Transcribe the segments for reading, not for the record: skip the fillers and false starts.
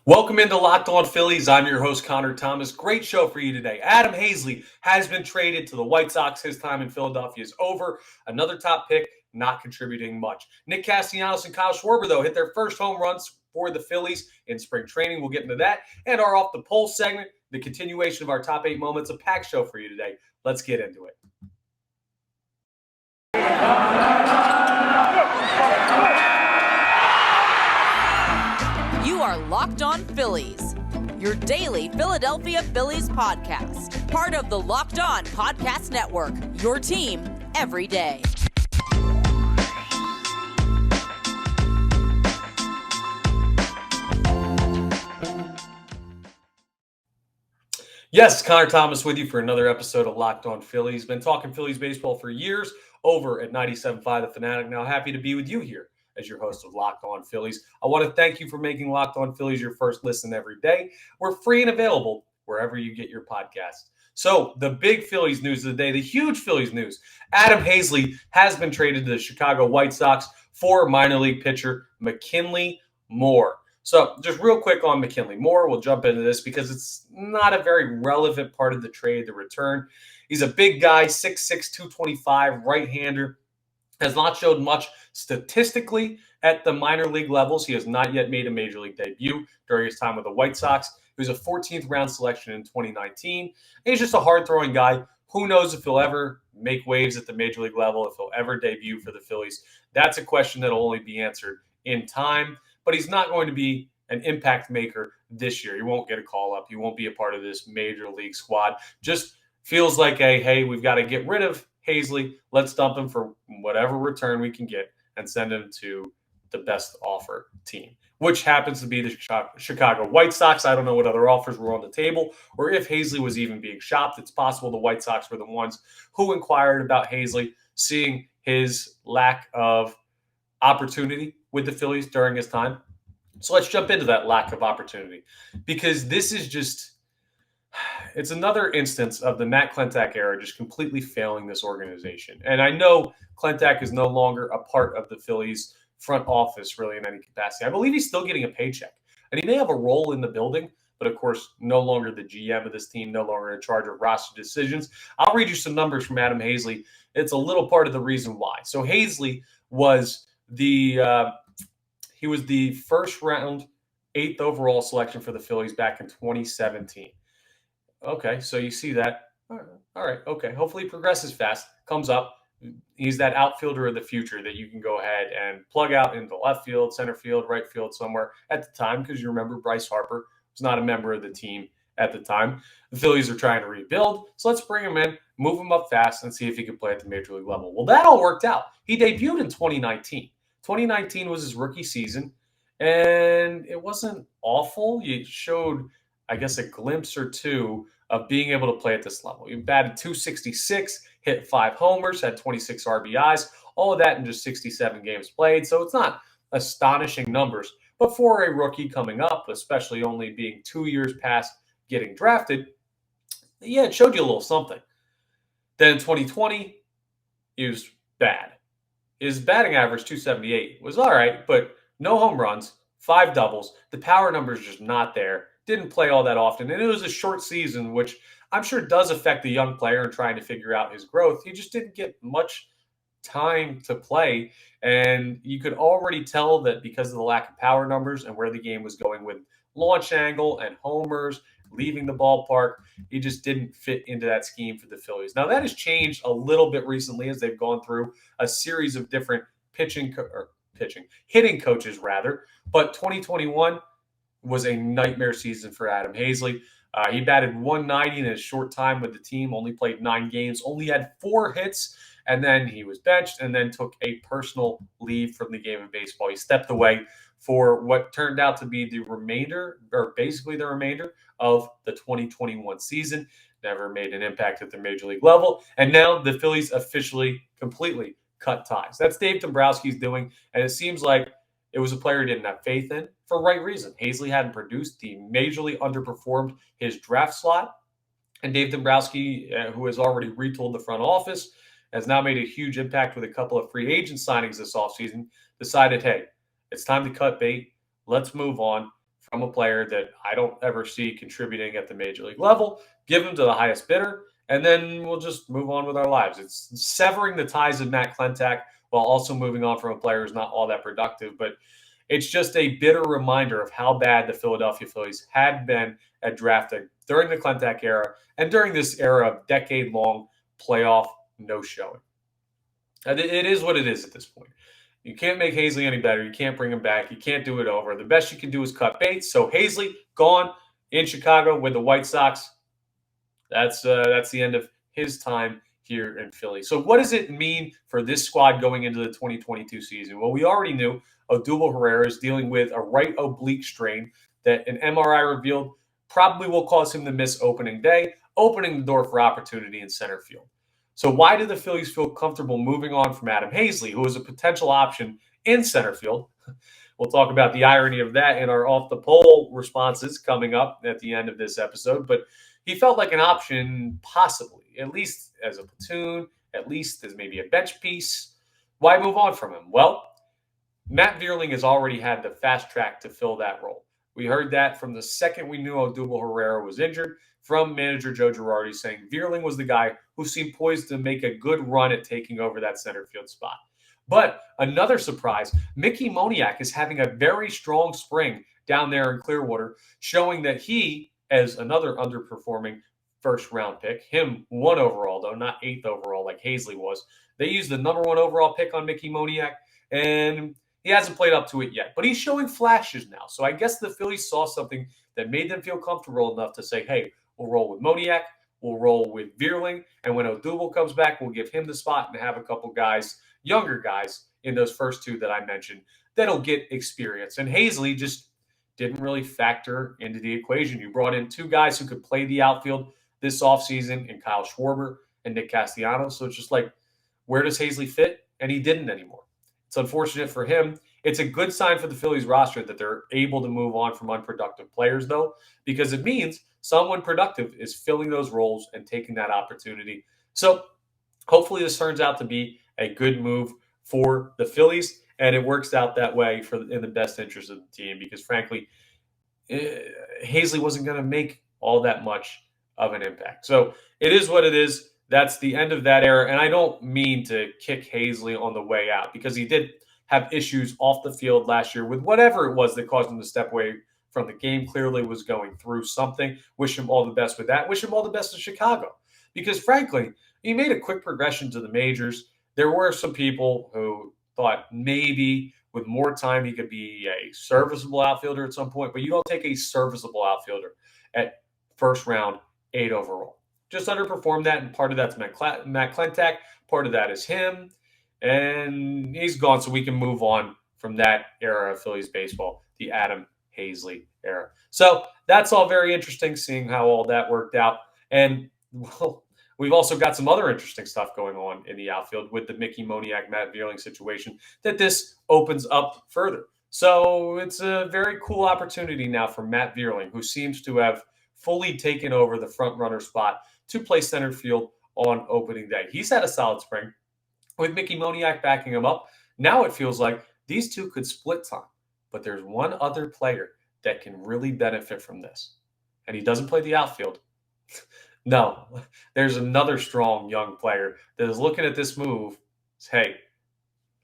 Welcome into Locked On Phillies. I'm your host, Connor Thomas. Great show for you today. Adam Haseley has been traded to the White Sox. His time in Philadelphia is over. Another top pick, not contributing much. Nick Castellanos and Kyle Schwarber, though, hit their first home runs for the Phillies in spring training. We'll get into that. And our Off the Pole segment, the continuation of our top 8 moments, a packed show for you today. Let's get into it. You are Locked On Phillies, your daily Philadelphia Phillies podcast. Part of the Locked On Podcast Network, your team every day. Yes, Connor Thomas with you for another episode of Locked On Phillies. Been talking Phillies baseball for years over at 97.5 The Fanatic. Now happy to be with you here as your host of Locked On Phillies. I want to thank you for making Locked On Phillies your first listen every day. We're free and available wherever you get your podcasts. So the big Phillies news of the day, the huge Phillies news, Adam Haseley has been traded to the Chicago White Sox for minor league pitcher McKinley Moore. So just real quick on McKinley Moore, we'll jump into this because it's not a very relevant part of the trade, the return. He's a big guy, 6'6", 225, right-hander. Has not showed much statistically at the minor league levels. He has not yet made a major league debut during his time with the White Sox. He was a 14th round selection in 2019. He's just a hard-throwing guy. Who knows if he'll ever make waves at the major league level, if he'll ever debut for the Phillies. That's a question that will only be answered in time. But he's not going to be an impact maker this year. He won't get a call-up. He won't be a part of this major league squad. Just feels like hey, we've got to get rid of Haseley, let's dump him for whatever return we can get and send him to the best offer team, which happens to be the Chicago White Sox. I don't know what other offers were on the table or if Haseley was even being shopped. It's possible the White Sox were the ones who inquired about Haseley, seeing his lack of opportunity with the Phillies during his time. So let's jump into that lack of opportunity because this is just it's another instance of the Matt Klentak era just completely failing this organization. And I know Klentak is no longer a part of the Phillies front office really in any capacity. I believe he's still getting a paycheck. And he may have a role in the building, but of course, no longer the GM of this team, no longer in charge of roster decisions. I'll read you some numbers from Adam Haseley. It's a little part of the reason why. So Haseley was the first round, 8th overall selection for the Phillies back in 2017. Okay, so you see that. All right, okay. Hopefully he progresses fast, comes up. He's that outfielder of the future that you can go ahead and plug out into left field, center field, right field somewhere at the time, because you remember Bryce Harper was not a member of the team at the time. The Phillies are trying to rebuild, so let's bring him in, move him up fast, and see if he can play at the major league level. Well, that all worked out. He debuted in 2019. 2019 was his rookie season, and it wasn't awful. He showed, I guess, a glimpse or two of being able to play at this level. He batted .266, hit 5 homers, had 26 RBIs, all of that in just 67 games played. So it's not astonishing numbers. But for a rookie coming up, especially only being 2 years past getting drafted, yeah, it showed you a little something. Then in 2020, he was bad. His batting average, .278, was all right, but no home runs, 5 doubles. The power number is just not there. Didn't play all that often. And it was a short season, which I'm sure does affect the young player in trying to figure out his growth. He just didn't get much time to play. And you could already tell that because of the lack of power numbers and where the game was going with launch angle and homers, leaving the ballpark, he just didn't fit into that scheme for the Phillies. Now, that has changed a little bit recently as they've gone through a series of different hitting coaches, rather. But 2021 was a nightmare season for Adam Haseley. He batted .190 in his short time with the team, only played 9 games, only had 4 hits, and then he was benched and then took a personal leave from the game of baseball. He stepped away for what turned out to be basically the remainder of the 2021 season. Never made an impact at the major league level. And now the Phillies officially completely cut ties. That's Dave Dombrowski's doing, and it seems like it was a player he didn't have faith in for right reason. Haseley hadn't produced. He majorly underperformed his draft slot. And Dave Dombrowski, who has already retooled the front office, has now made a huge impact with a couple of free agent signings this offseason, decided, hey, it's time to cut bait. Let's move on. from a player that I don't ever see contributing at the major league level, give him to the highest bidder, and then we'll just move on with our lives. It's severing the ties of Matt Klentak while also moving on from a player who's not all that productive. But it's just a bitter reminder of how bad the Philadelphia Phillies had been at drafting during the Klentak era and during this era of decade-long playoff no-showing. It is what it is at this point. You can't make Haseley any better. You can't bring him back. You can't do it over. The best you can do is cut bait. So Haseley gone in Chicago with the White Sox. That's the end of his time here in Philly. So what does it mean for this squad going into the 2022 season? Well, we already knew Odubel Herrera is dealing with a right oblique strain that an MRI revealed probably will cause him to miss opening day, opening the door for opportunity in center field. So why do the Phillies feel comfortable moving on from Adam Haseley, who is a potential option in center field? We'll talk about the irony of that in our off-the-poll responses coming up at the end of this episode. But he felt like an option, possibly, at least as a platoon, at least as maybe a bench piece. Why move on from him? Well, Matt Vierling has already had the fast track to fill that role. We heard that from the second we knew Odubel Herrera was injured, from manager Joe Girardi saying Vierling was the guy who seemed poised to make a good run at taking over that center field spot. But another surprise, Mickey Moniak is having a very strong spring down there in Clearwater, showing that he, as another underperforming first-round pick, him 1 overall, though, not 8th overall like Haseley was. They used the number 1 overall pick on Mickey Moniak, and he hasn't played up to it yet. But he's showing flashes now. So I guess the Phillies saw something that made them feel comfortable enough to say, hey, we'll roll with Moniak, we'll roll with Vierling, and when Odubel comes back, we'll give him the spot and have a couple guys, younger guys, in those first 2 that I mentioned that'll get experience. And Haseley just didn't really factor into the equation. You brought in 2 guys who could play the outfield this offseason in Kyle Schwarber and Nick Castellanos. So it's just like, where does Haseley fit? And he didn't anymore. It's unfortunate for him. It's a good sign for the Phillies roster that they're able to move on from unproductive players, though, because it means someone productive is filling those roles and taking that opportunity. So hopefully this turns out to be a good move for the Phillies, and it works out that way in the best interest of the team because, frankly, Haseley wasn't going to make all that much of an impact. So it is what it is. That's the end of that era. And I don't mean to kick Haseley on the way out because he did have issues off the field last year with whatever it was that caused him to step away from the game. Clearly was going through something. Wish him all the best with that. Wish him all the best in Chicago because, frankly, he made a quick progression to the majors. There were some people who thought maybe with more time he could be a serviceable outfielder at some point, but you don't take a serviceable outfielder at first round 8 overall. Just underperformed that, and part of that's Matt Klentak. Part of that is him, and he's gone, so we can move on from that era of Phillies baseball, the Adam Haseley era. So that's all very interesting, seeing how all that worked out. And well, we've also got some other interesting stuff going on in the outfield with the Mickey Moniak, Matt Vierling situation that this opens up further. So it's a very cool opportunity now for Matt Vierling, who seems to have fully taken over the front runner spot to play center field on opening day. He's had a solid spring with Mickey Moniak backing him up. Now it feels like these 2 could split time, but there's one other player that can really benefit from this, and he doesn't play the outfield. No, there's another strong young player that is looking at this move. Hey,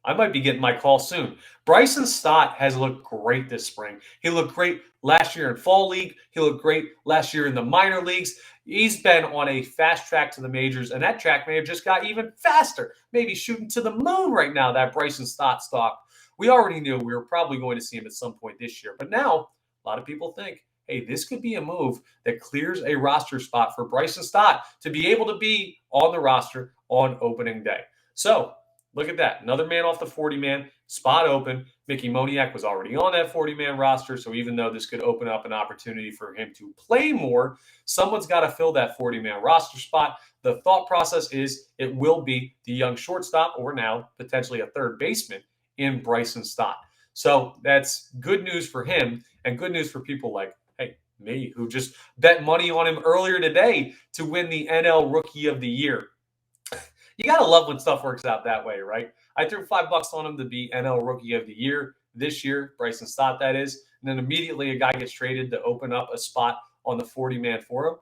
I might be getting my call soon. Bryson Stott has looked great this spring. He looked great last year in fall league. He looked great last year in the minor leagues. He's been on a fast track to the majors, and that track may have just got even faster, maybe shooting to the moon right now, that Bryson Stott stock. We already knew we were probably going to see him at some point this year, but now a lot of people think, hey, this could be a move that clears a roster spot for Bryson Stott to be able to be on the roster on opening day. So look at that. Another man off the 40-man, spot open. Mickey Moniak was already on that 40-man roster, so even though this could open up an opportunity for him to play more, someone's got to fill that 40-man roster spot. The thought process is it will be the young shortstop or now potentially a third baseman in Bryson Stott. So that's good news for him and good news for people like, hey, me, who just bet money on him earlier today to win the NL Rookie of the Year. You got to love when stuff works out that way, right? I threw $5 on him to be NL Rookie of the Year this year, Bryson Stott, that is. and then immediately a guy gets traded to open up a spot on the 40-man forum.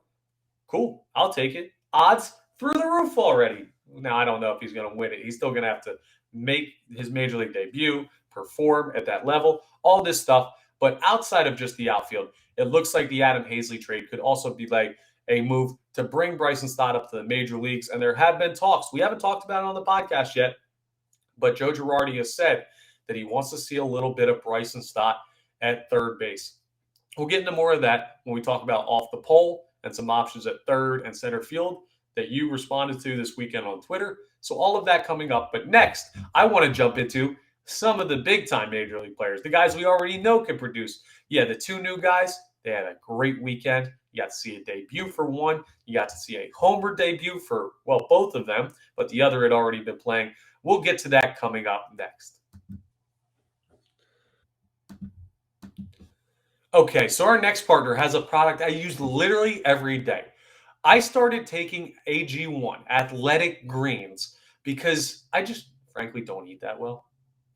Cool. I'll take it. Odds through the roof already. Now, I don't know if he's going to win it. He's still going to have to make his major league debut, perform at that level, all this stuff. But outside of just the outfield, it looks like the Adam Haseley trade could also be like a move to bring Bryson Stott up to the major leagues. And there have been talks. We haven't talked about it on the podcast yet, but Joe Girardi has said that he wants to see a little bit of Bryson Stott at third base. We'll get into more of that when we talk about off the pole and some options at third and center field that you responded to this weekend on Twitter. So all of that coming up. But next, I want to jump into some of the big-time Major League players, the guys we already know can produce. Yeah, the two new guys, they had a great weekend. You got to see a debut for one. You got to see a homer debut for, well, both of them, but the other had already been playing. We'll get to that coming up next. Okay, so our next partner has a product I use literally every day. I started taking AG1, Athletic Greens, because I just frankly don't eat that well.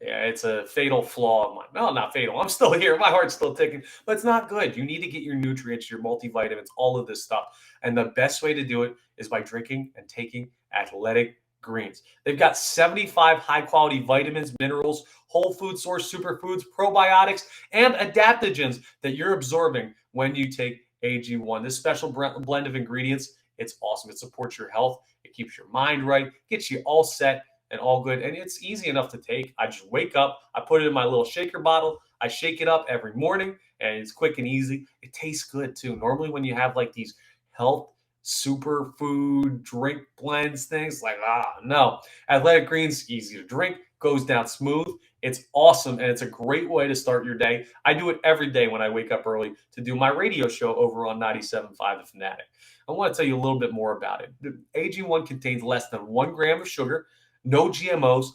Yeah, it's a fatal flaw of mine. No, not fatal. I'm still here. My heart's still ticking, but it's not good. You need to get your nutrients, your multivitamins, all of this stuff. And the best way to do it is by drinking and taking Athletic Greens. They've got 75 high-quality vitamins, minerals, whole food source superfoods, probiotics, and adaptogens that you're absorbing when you take AG1. This special blend of ingredients, it's awesome. It supports your health. It keeps your mind right, gets you all set and all good. And it's easy enough to take. I just wake up, I put it in my little shaker bottle, I shake it up every morning, and it's quick and easy. It tastes good too. Normally when you have like these health superfood drink blends, things like, no. Athletic Greens, easy to drink, goes down smooth. It's awesome, and it's a great way to start your day. I do it every day when I wake up early to do my radio show over on 97.5 The Fanatic. I want to tell you a little bit more about it. The AG1 contains less than 1 gram of sugar, no GMOs,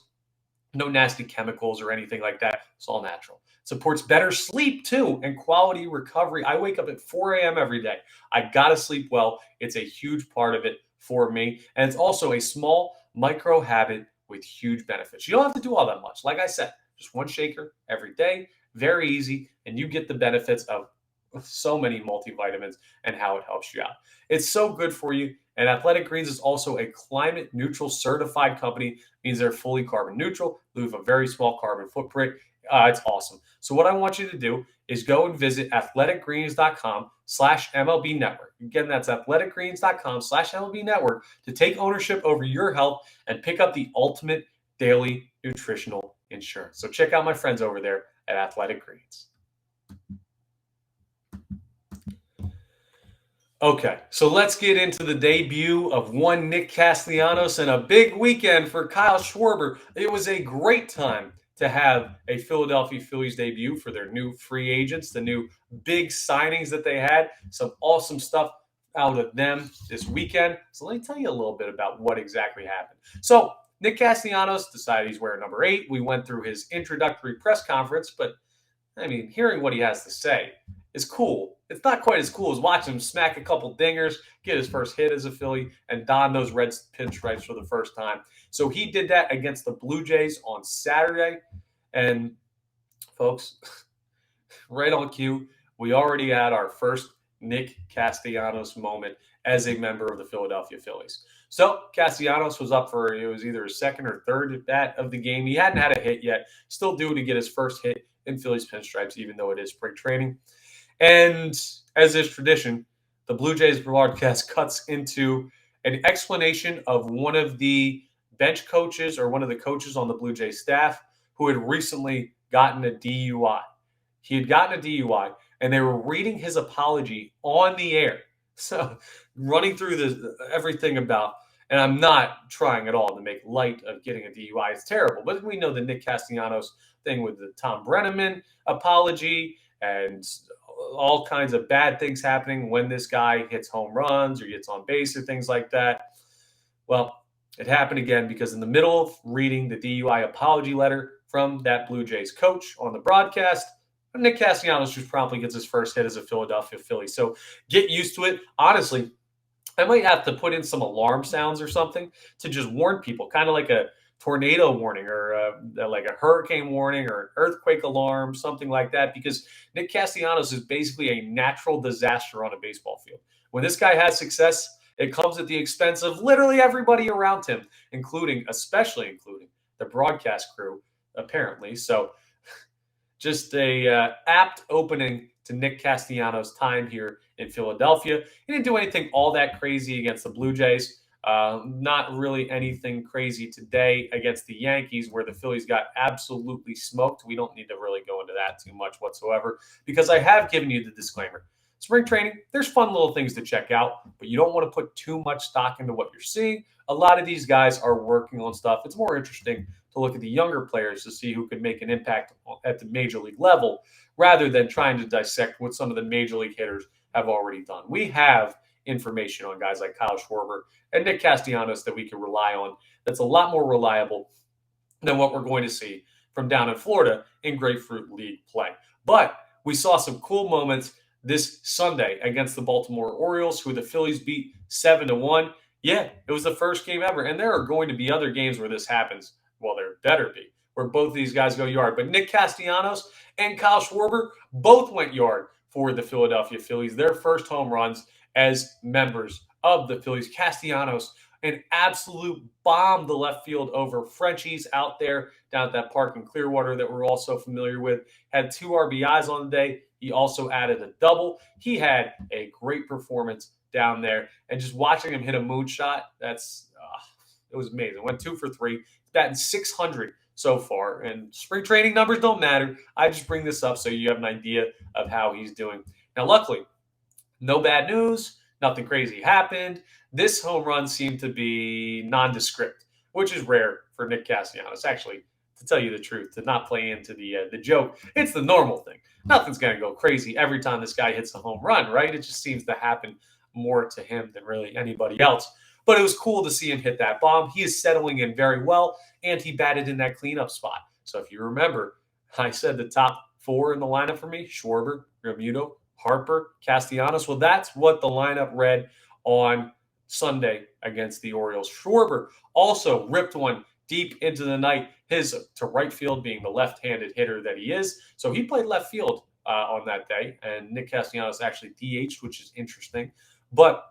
no nasty chemicals or anything like that. It's all natural. Supports better sleep too and quality recovery. I wake up at 4 a.m. every day. I got to sleep well. It's a huge part of it for me. And it's also a small micro habit with huge benefits. You don't have to do all that much. Like I said, just one shaker every day, very easy, and you get the benefits of so many multivitamins and how it helps you out. It's so good for you. And Athletic Greens is also a climate neutral certified company, means they're fully carbon neutral, leave a very small carbon footprint. It's awesome. So what I want you to do is go and visit athleticgreens.com/MLB network. Again, that's athleticgreens.com/MLB network to take ownership over your health and pick up the ultimate daily nutritional insurance. So check out my friends over there at Athletic Greens. Okay, so let's get into the debut of one Nick Castellanos and a big weekend for Kyle Schwarber. It was a great time to have a Philadelphia Phillies debut for their new free agents, the new big signings that they had. Some awesome stuff out of them this weekend. So let me tell you a little bit about what exactly happened. So Nick Castellanos decided he's wearing number 8. We went through his introductory press conference, but I mean, hearing what he has to say is cool. It's not quite as cool as watching him smack a couple dingers, get his first hit as a Philly, and don those red pinstripes for the first time. So he did that against the Blue Jays on Saturday. And folks, right on cue, we already had our first Nick Castellanos moment as a member of the Philadelphia Phillies. So Castellanos was up for, it was either his second or third at bat of the game. He hadn't had a hit yet, still due to get his first hit in Phillies pinstripes, even though it is spring training. And as is tradition, the Blue Jays broadcast cuts into an explanation of one of the bench coaches or one of the coaches on the Blue Jays staff who had recently gotten a DUI. He had gotten a DUI, and they were reading his apology on the air. So running through everything about, and I'm not trying at all to make light of getting a DUI. It's terrible. But we know the Nick Castellanos thing with the Tom Brenneman apology and all kinds of bad things happening when this guy hits home runs or gets on base or things like that. Well, it happened again because in the middle of reading the DUI apology letter from that Blue Jays coach on the broadcast, Nick Castellanos just promptly gets his first hit as a Philadelphia Philly. So get used to it. Honestly, I might have to put in some alarm sounds or something to just warn people, kind of like a tornado warning or like a hurricane warning or an earthquake alarm, something like that, because Nick Castellanos is basically a natural disaster on a baseball field. When this guy has success, it comes at the expense of literally everybody around him, especially including the broadcast crew, apparently. So just a apt opening to Nick Castellanos' time here in Philadelphia. He didn't do anything all that crazy against the Blue Jays. Not really anything crazy today against the Yankees, where the Phillies got absolutely smoked. We don't need to really go into that too much whatsoever, because I have given you the disclaimer. Spring training, there's fun little things to check out, but you don't want to put too much stock into what you're seeing. A lot of these guys are working on stuff. It's more interesting to look at the younger players to see who could make an impact at the major league level, rather than trying to dissect what some of the major league hitters have already done. We have information on guys like Kyle Schwarber and Nick Castellanos that we can rely on that's a lot more reliable than what we're going to see from down in Florida in Grapefruit League play. But we saw some cool moments this Sunday against the Baltimore Orioles, who the Phillies beat 7-1. Yeah, it was the first game ever, and there are going to be other games where this happens. Well, there better be, where both of these guys go yard. But Nick Castellanos and Kyle Schwarber both went yard for the Philadelphia Phillies, their first home runs as members of the Phillies. Castellanos, an absolute bomb to left field over Frenchies out there down at that park in Clearwater that we're all so familiar with. Had 2 RBIs on the day. He also added a double. He had a great performance down there. And just watching him hit a moonshot, it was amazing. Went 2 for 3. He's batting .600 so far. And spring training numbers don't matter. I just bring this up so you have an idea of how he's doing. Now, luckily, no bad news. Nothing crazy happened. This home run seemed to be nondescript, which is rare for Nick Castellanos. Actually, to tell you the truth, to not play into the joke, it's the normal thing. Nothing's going to go crazy every time this guy hits a home run, right? It just seems to happen more to him than really anybody else. But it was cool to see him hit that bomb. He is settling in very well, and he batted in that cleanup spot. So if you remember, I said the top 4 in the lineup for me: Schwarber, Realmuto, Harper, Castellanos. Well, that's what the lineup read on Sunday against the Orioles. Schwarber also ripped one deep into the night, his to right field, being the left-handed hitter that he is. So he played left field on that day, and Nick Castellanos actually DH'd, which is interesting. But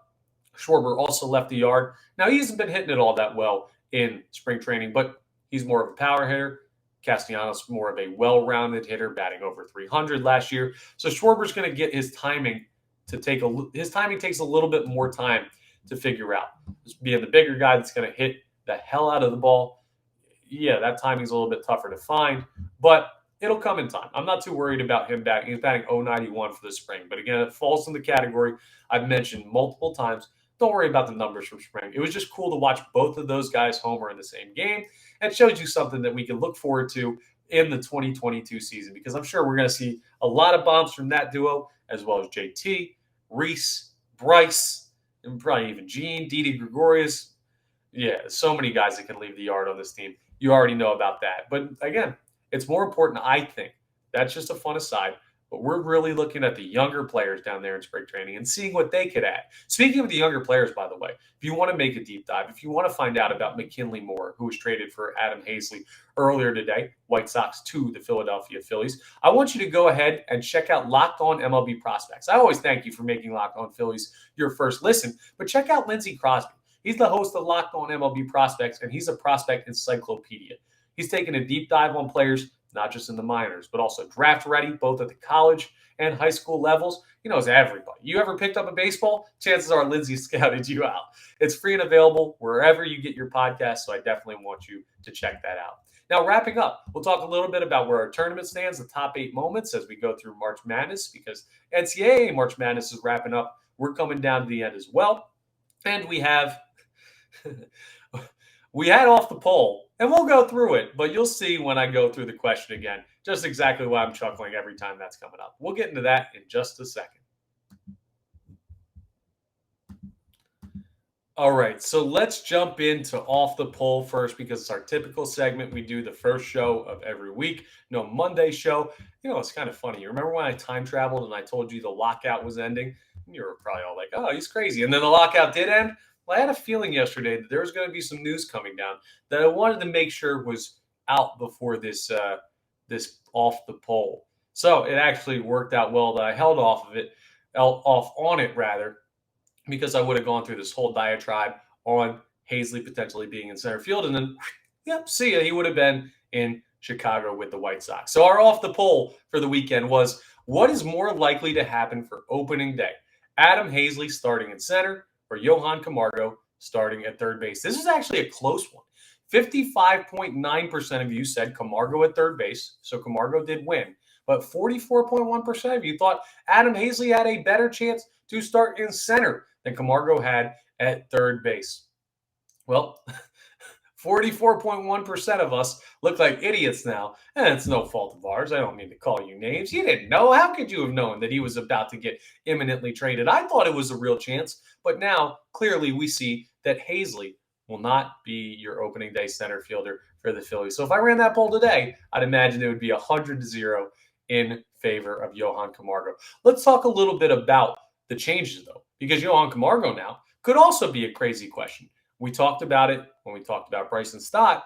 Schwarber also left the yard. Now, he hasn't been hitting it all that well in spring training, but he's more of a power hitter. Castellanos more of a well-rounded hitter, batting over 300 last year. So Schwarber's going to get his timing his timing takes a little bit more time to figure out. Just being the bigger guy that's going to hit the hell out of the ball, yeah, that timing's a little bit tougher to find, but it'll come in time. I'm not too worried about him batting. He's batting .091 for the spring. But again, it falls in the category I've mentioned multiple times. Don't worry about the numbers from spring. It was just cool to watch both of those guys homer in the same game. It shows you something that we can look forward to in the 2022 season, because I'm sure we're going to see a lot of bombs from that duo, as well as JT, Reese, Bryce, and probably even Gene, Didi Gregorius. Yeah, so many guys that can leave the yard on this team. You already know about that. But again, it's more important, I think. That's just a fun aside. But we're really looking at the younger players down there in spring training and seeing what they could add. Speaking of the younger players, by the way, if you want to make a deep dive, if you want to find out about McKinley Moore, who was traded for Adam Haseley earlier today, White Sox to the Philadelphia Phillies, I want you to go ahead and check out Locked On MLB Prospects. I always thank you for making Locked On Phillies your first listen, but check out Lindsey Crosby. He's the host of Locked On MLB Prospects, and he's a prospect encyclopedia. He's taken a deep dive on players, not just in the minors, but also draft ready, both at the college and high school levels. He knows everybody. You ever picked up a baseball? Chances are Lindsey scouted you out. It's free and available wherever you get your podcast, so I definitely want you to check that out. Now, wrapping up, we'll talk a little bit about where our tournament stands, the top 8 moments as we go through March Madness, because NCAA March Madness is wrapping up. We're coming down to the end as well. And we have we had off the poll, and we'll go through it, but you'll see when I go through the question again, just exactly why I'm chuckling every time that's coming up. We'll get into that in just a second. All right, so let's jump into off the poll first, because it's our typical segment. We do the first show of every week. No Monday show. You know, it's kind of funny. You remember when I time traveled and I told you the lockout was ending? You were probably all like, oh, he's crazy. And then the lockout did end. Well, I had a feeling yesterday that there was going to be some news coming down that I wanted to make sure was out before this off the poll. So it actually worked out well that I held off on it rather, because I would have gone through this whole diatribe on Haseley potentially being in center field, and then, yep, see ya, he would have been in Chicago with the White Sox. So our off the poll for the weekend was, what is more likely to happen for opening day? Adam Haseley starting in center or Johan Camargo starting at third base? This is actually a close one. 55.9% of you said Camargo at third base, so Camargo did win. But 44.1% of you thought Adam Haseley had a better chance to start in center than Camargo had at third base. Well, 44.1% of us look like idiots now, and it's no fault of ours. I don't mean to call you names. You didn't know. How could you have known that he was about to get imminently traded? I thought it was a real chance, but now clearly we see that Haseley will not be your opening day center fielder for the Phillies. So if I ran that poll today, I'd imagine it would be 100-0 in favor of Johan Camargo. Let's talk a little bit about the changes, though, because Johan Camargo now could also be a crazy question. We talked about it when we talked about Bryson Stott.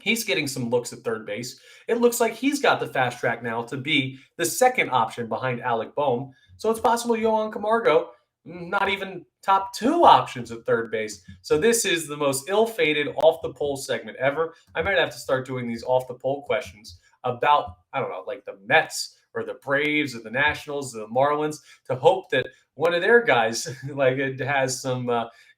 He's getting some looks at third base. It looks like he's got the fast track now to be the second option behind Alec Boehm. So it's possible Johan Camargo, not even top two options at third base. So this is the most ill-fated off-the-poll segment ever. I might have to start doing these off-the-poll questions about, I don't know, like the Mets or the Braves or the Nationals or the Marlins, to hope that one of their guys like it has some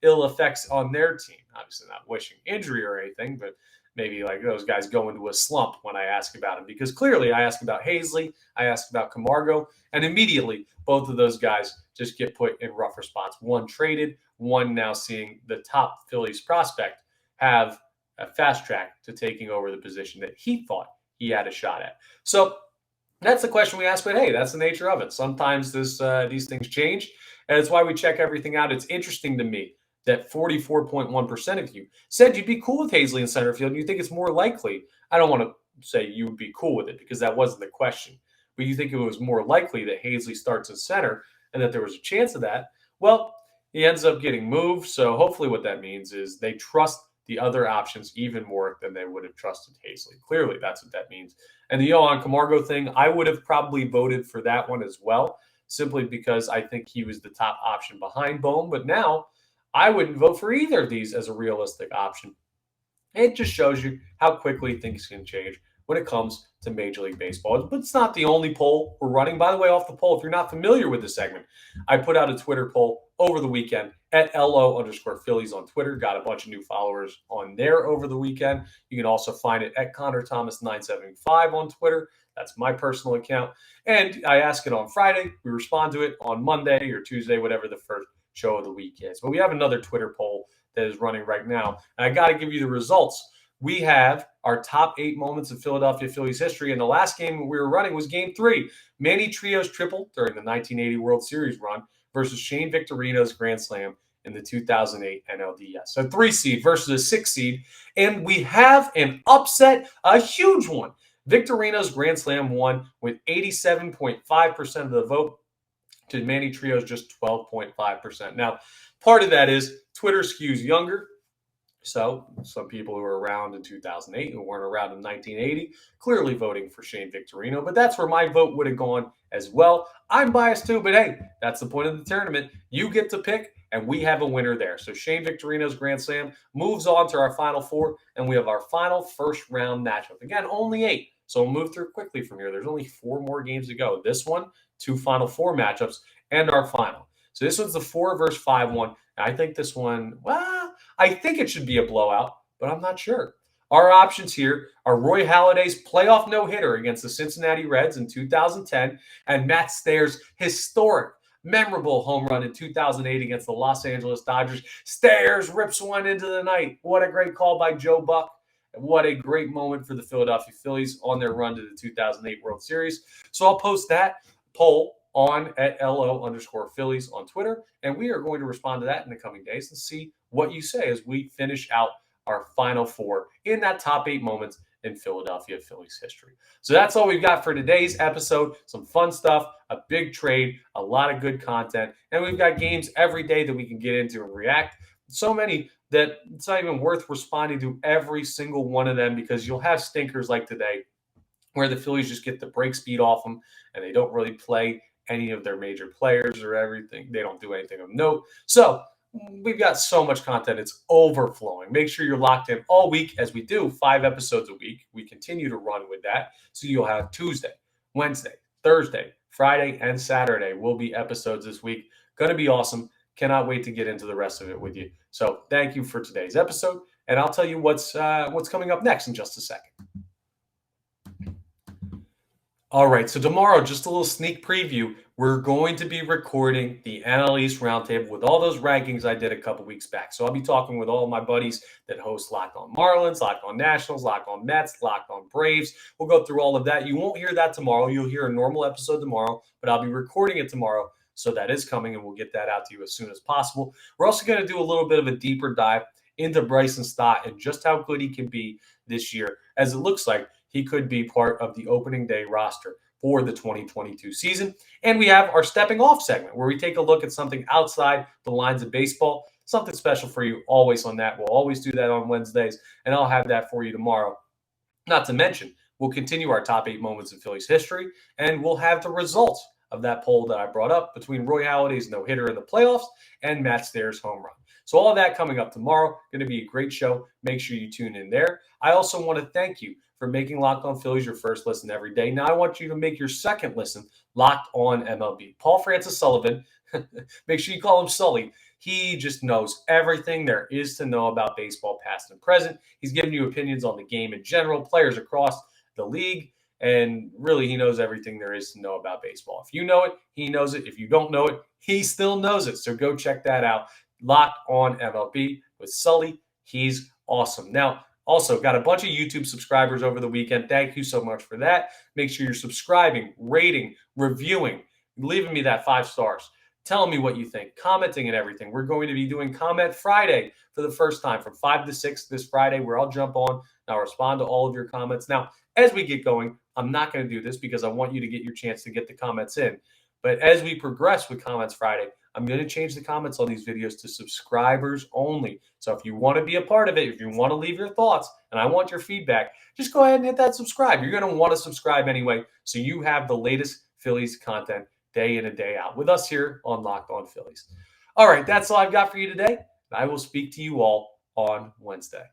ill effects on their team. Obviously not wishing injury or anything, but maybe like those guys go into a slump when I ask about him, because clearly I asked about Haseley, I asked about Camargo, and immediately both of those guys just get put in rougher spots. One traded, one now seeing the top Phillies prospect have a fast track to taking over the position that he thought he had a shot at. So that's the question we ask, but hey, that's the nature of it. Sometimes these things change, and it's why we check everything out. It's interesting to me that 44.1% of you said you'd be cool with Haseley in center field, and you think it's more likely. I don't want to say you would be cool with it because that wasn't the question, but you think it was more likely that Haseley starts in center and that there was a chance of that. Well, he ends up getting moved, so hopefully what that means is they trust the other options even more than they would have trusted Haseley. Clearly, that's what that means. And the Johan Camargo thing, I would have probably voted for that one as well, simply because I think he was the top option behind Boehm. But now I wouldn't vote for either of these as a realistic option. It just shows you how quickly things can change when it comes to Major League Baseball. But it's not the only poll we're running. By the way, off the poll, if you're not familiar with this segment, I put out a Twitter poll over the weekend at LO_Phillies on Twitter. Got a bunch of new followers on there over the weekend. You can also find it at Connor Thomas 975 on Twitter. That's my personal account. And I ask it on Friday. We respond to it on Monday or Tuesday, whatever the first show of the week is. But we have another Twitter poll that is running right now. And I got to give you the results. We have our top 8 moments of Philadelphia Phillies history. And the last game we were running was Game 3. Manny Trio's triple during the 1980 World Series run versus Shane Victorino's grand slam in the 2008 NLDS. So 3 seed versus a 6 seed. And we have an upset, a huge one. Victorino's grand slam won with 87.5% of the vote to Manny Trio's just 12.5%. Now, part of that is Twitter skews younger. So some people who were around in 2008 who weren't around in 1980 clearly voting for Shane Victorino, but that's where my vote would have gone as well. I'm biased too, but hey, that's the point of the tournament. You get to pick, and we have a winner there. So Shane Victorino's grand slam moves on to our final 4, and we have our final first round matchup. Again, only 8, so we'll move through quickly from here. There's only 4 more games to go. This one, 2 final 4 matchups, and our final. So this one's the 4 versus 5 one. I think this one, well, I think it should be a blowout, but I'm not sure. Our options here are Roy Halladay's playoff no-hitter against the Cincinnati Reds in 2010 and Matt Stairs' historic, memorable home run in 2008 against the Los Angeles Dodgers. Stairs rips one into the night. What a great call by Joe Buck. What a great moment for the Philadelphia Phillies on their run to the 2008 World Series. So I'll post that poll on at LO_Phillies on Twitter, and we are going to respond to that in the coming days and see what you say as we finish out our final 4 in that top 8 moments in Philadelphia Phillies history. So that's all we've got for today's episode. Some fun stuff, a big trade, a lot of good content, and we've got games every day that we can get into and react. So many that it's not even worth responding to every single one of them, because you'll have stinkers like today where the Phillies just get the break speed off them and they don't really play any of their major players or everything. They don't do anything of note. So we've got so much content. It's overflowing. Make sure you're locked in all week, as we do 5 episodes a week. We continue to run with that. So you'll have Tuesday, Wednesday, Thursday, Friday, and Saturday will be episodes this week. Going to be awesome. Cannot wait to get into the rest of it with you. So thank you for today's episode. And I'll tell you what's coming up next in just a second. All right, so tomorrow, just a little sneak preview, we're going to be recording the NL East Roundtable with all those rankings I did a couple weeks back. So I'll be talking with all my buddies that host Locked On Marlins, Locked On Nationals, Locked On Mets, Locked On Braves. We'll go through all of that. You won't hear that tomorrow. You'll hear a normal episode tomorrow, but I'll be recording it tomorrow. So that is coming, and we'll get that out to you as soon as possible. We're also going to do a little bit of a deeper dive into Bryson Stott and just how good he can be this year, as it looks like he could be part of the opening day roster for the 2022 season. And we have our stepping off segment where we take a look at something outside the lines of baseball, something special for you always on that. We'll always do that on Wednesdays, and I'll have that for you tomorrow. Not to mention, we'll continue our top 8 moments in Phillies history, and we'll have the results of that poll that I brought up between Roy Halladay's no-hitter in the playoffs and Matt Stairs' home run. So all of that coming up tomorrow. Going to be a great show. Make sure you tune in there. I also want to thank you for making Locked On Phillies your first listen every day. Now I want you to make your second listen Locked On MLB. Paul Francis Sullivan, make sure you call him Sully. He just knows everything there is to know about baseball, past and present. He's giving you opinions on the game in general, players across the league, and really he knows everything there is to know about baseball. If you know it, he knows it. If you don't know it, he still knows it. So go check that out. Locked On MLB with Sully. He's awesome. Now, also got a bunch of YouTube subscribers over the weekend. Thank you so much for that. Make sure you're subscribing, rating, reviewing, leaving me that 5 stars. Telling me what you think, commenting and everything. We're going to be doing Comment Friday for the first time from 5 to 6 this Friday, where I'll jump on and I'll respond to all of your comments. Now, as we get going, I'm not going to do this because I want you to get your chance to get the comments in. But as we progress with Comments Friday, I'm going to change the comments on these videos to subscribers only. So if you want to be a part of it, if you want to leave your thoughts, and I want your feedback, just go ahead and hit that subscribe. You're going to want to subscribe anyway, so you have the latest Phillies content day in and day out with us here on Locked On Phillies. All right, that's all I've got for you today. I will speak to you all on Wednesday.